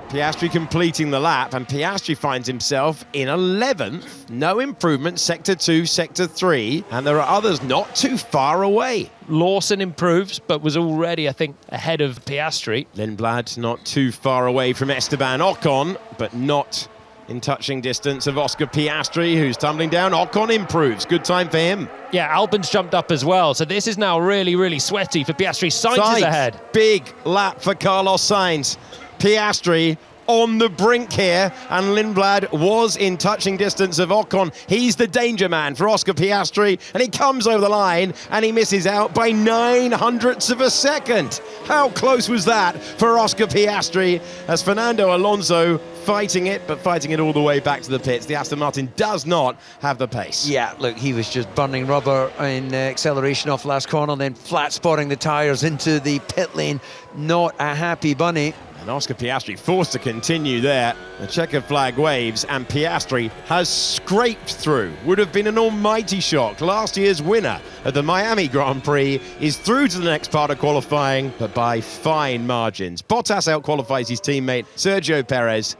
Piastri completing the lap, and Piastri finds himself in 11th. No improvement, sector 2, sector 3, and there are others not too far away. Lawson improves, but was already, I think, ahead of Piastri. Lindblad not too far away from Esteban Ocon, but not in touching distance of Oscar Piastri, who's tumbling down. Ocon improves. Good time for him. Yeah, Albon's jumped up as well, so this is now really, really sweaty for Piastri. Sainz is ahead. Big lap for Carlos Sainz. Piastri on the brink here, and Lindblad was in touching distance of Ocon. He's the danger man for Oscar Piastri, and he comes over the line and he misses out by 900ths of a second. How close was that for Oscar Piastri, as Fernando Alonso fighting it, but fighting it all the way back to the pits. The Aston Martin does not have the pace. Yeah, look, he was just burning rubber in acceleration off last corner, then flat spotting the tyres into the pit lane. Not a happy bunny. And Oscar Piastri forced to continue there. The checkered flag waves, and Piastri has scraped through. Would have been an almighty shock. Last year's winner of the Miami Grand Prix is through to the next part of qualifying, but by fine margins. Bottas out-qualifies his teammate Sergio Perez.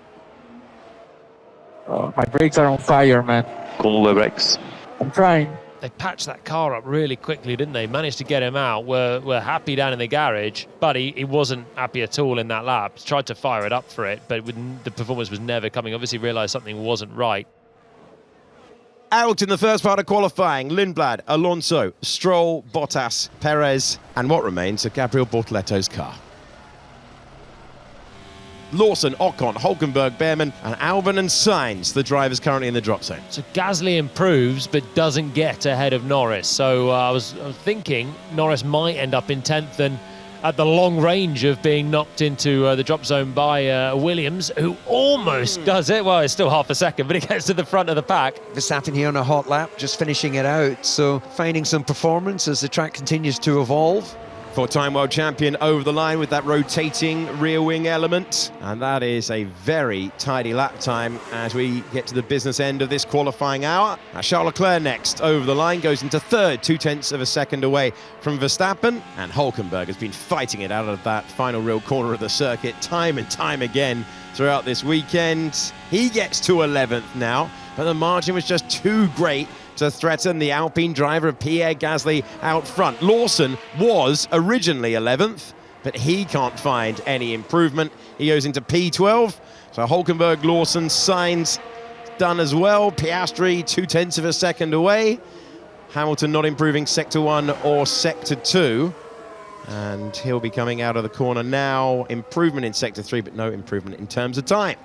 Oh, my brakes are on fire, man. Cool the brakes. I'm trying. They patched that car up really quickly, didn't they? Managed to get him out. We're happy down in the garage, but he wasn't happy at all in that lap. Tried to fire it up for it, but the performance was never coming. Obviously realised something wasn't right. Out in the first part of qualifying, Lindblad, Alonso, Stroll, Bottas, Perez, and what remains of Gabriel Bortoletto's car. Lawson, Ocon, Hülkenberg, Behrman, and Albon and Sainz, the drivers currently in the drop zone. So Gasly improves, but doesn't get ahead of Norris. So I was thinking Norris might end up in 10th and at the long range of being knocked into the drop zone by Williams, who almost does it. Well, it's still half a second, but he gets to the front of the pack. Verstappen here on a hot lap, just finishing it out. So finding some performance as the track continues to evolve. Four-time world champion over the line with that rotating rear wing element. And that is a very tidy lap time as we get to the business end of this qualifying hour. Now Charles Leclerc next over the line, goes into third, 0.2 of a second away from Verstappen. And Hülkenberg has been fighting it out of that final real corner of the circuit time and time again throughout this weekend. He gets to 11th now, but the margin was just too great to threaten the Alpine driver of Pierre Gasly out front. Lawson was originally 11th, but he can't find any improvement. He goes into P12. So Hülkenberg, Lawson, Sainz done as well. Piastri 0.2 of a second away. Hamilton not improving sector 1 or sector 2. And he'll be coming out of the corner now. Improvement in sector 3, but no improvement in terms of time.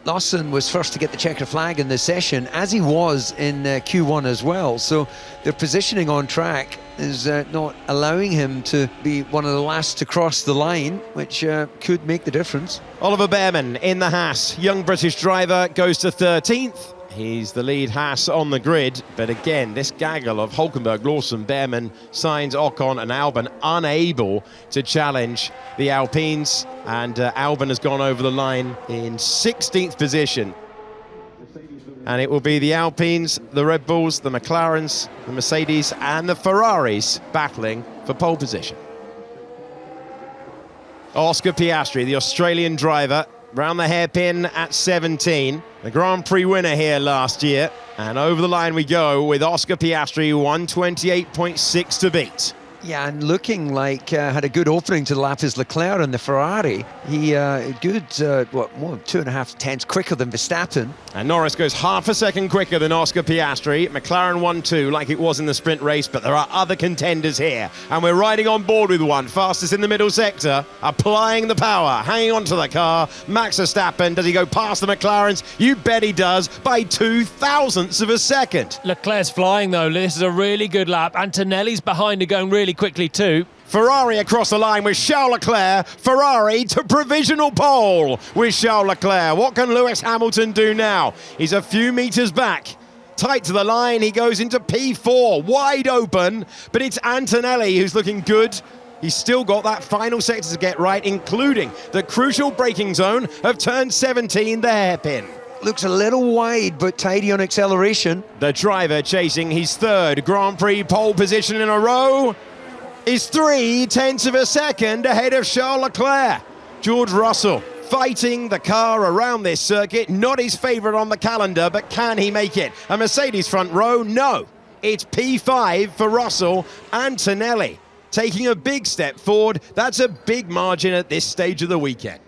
Lawson was first to get the checker flag in this session, as he was in Q1 as well. So their positioning on track is not allowing him to be one of the last to cross the line, which could make the difference. Oliver Behrman in the Haas, young British driver, goes to 13th. He's the lead Haas on the grid, but again, this gaggle of Hülkenberg, Lawson, Behrman, Sainz, Ocon and Albon unable to challenge the Alpines, and Albon has gone over the line in 16th position. And it will be the Alpines, the Red Bulls, the McLarens, the Mercedes and the Ferraris battling for pole position. Oscar Piastri, the Australian driver, round the hairpin at 17. The Grand Prix winner here last year. And over the line we go with Oscar Piastri, 128.6 to beat. Yeah, and looking like had a good opening to the lap is Leclerc in the Ferrari. He good, 2.5 tenths quicker than Verstappen. And Norris goes half a second quicker than Oscar Piastri. McLaren 1-2 like it was in the sprint race, but there are other contenders here. And we're riding on board with one. Fastest in the middle sector, applying the power, hanging onto the car. Max Verstappen, does he go past the McLarens? You bet he does, by 0.002 of a second. Leclerc's flying though. This is a really good lap. Antonelli's behind and going really quickly too. Ferrari across the line with Charles Leclerc. Ferrari to provisional pole with Charles Leclerc. What can Lewis Hamilton do now? He's a few metres back. Tight to the line, he goes into P4, wide open, but it's Antonelli who's looking good. He's still got that final sector to get right, including the crucial braking zone of turn 17, the hairpin. Looks a little wide, but tidy on acceleration. The driver chasing his third Grand Prix pole position in a row is 0.3 of a second ahead of Charles Leclerc. George Russell fighting the car around this circuit. Not his favourite on the calendar, but can he make it? A Mercedes front row? No. It's P5 for Russell. Antonelli taking a big step forward. That's a big margin at this stage of the weekend.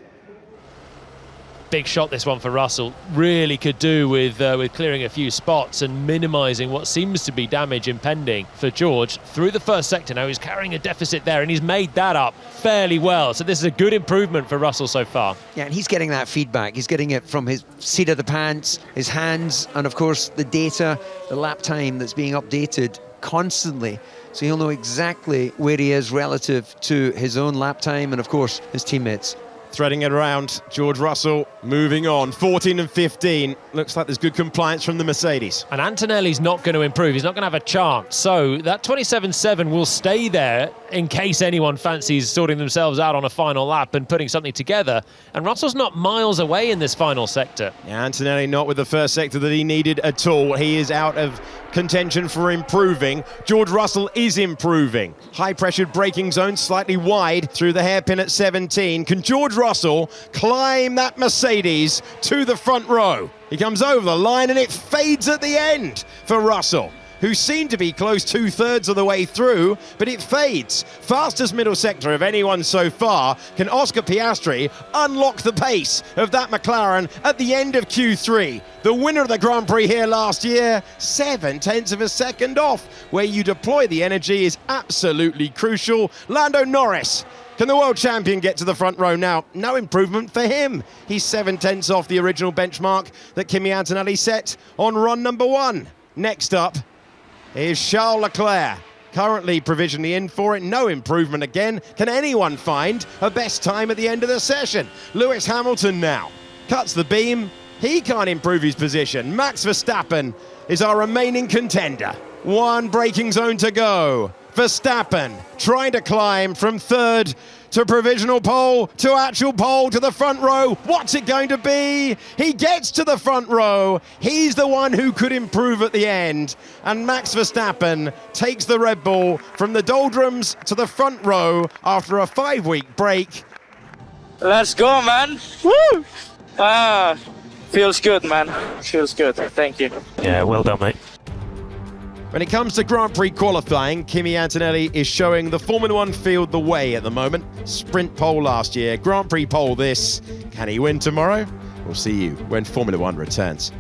Big shot this one for Russell. Really could do with clearing a few spots and minimising what seems to be damage impending for George through the first sector. Now he's carrying a deficit there and he's made that up fairly well. So this is a good improvement for Russell so far. Yeah, and he's getting that feedback. He's getting it from his seat of the pants, his hands, and of course the data, the lap time that's being updated constantly. So he'll know exactly where he is relative to his own lap time and of course his teammates. Threading it around, George Russell moving on, 14 and 15. Looks like there's good compliance from the Mercedes. And Antonelli's not going to improve. He's not going to have a chance. So that 27.7 will stay there in case anyone fancies sorting themselves out on a final lap and putting something together. And Russell's not miles away in this final sector. Yeah, Antonelli not with the first sector that he needed at all. He is out of contention for improving. George Russell is improving. High-pressured braking zone, slightly wide through the hairpin at 17. Can George Russell climb that Mercedes to the front row? He comes over the line and it fades at the end for Russell, who seemed to be close 2/3 of the way through, but it fades. Fastest middle sector of anyone so far. Can Oscar Piastri unlock the pace of that McLaren at the end of Q3? The winner of the Grand Prix here last year, 0.7 of a second off. Where you deploy the energy is absolutely crucial. Lando Norris. Can the world champion get to the front row now? No improvement for him. He's 0.7 off the original benchmark that Kimi Antonelli set on run number 1. Next up is Charles Leclerc, currently provisionally in for it. No improvement again. Can anyone find a best time at the end of the session? Lewis Hamilton now cuts the beam. He can't improve his position. Max Verstappen is our remaining contender. One braking zone to go. Verstappen trying to climb from third to provisional pole to actual pole to the front row. What's it going to be? He gets to the front row. He's the one who could improve at the end. And Max Verstappen takes the Red Bull from the doldrums to the front row after a 5-week break. Let's go, man. Woo! Feels good, man. Feels good. Thank you. Yeah, well done, mate. When it comes to Grand Prix qualifying, Kimi Antonelli is showing the Formula One field the way at the moment. Sprint pole last year, Grand Prix pole this. Can he win tomorrow? We'll see you when Formula One returns.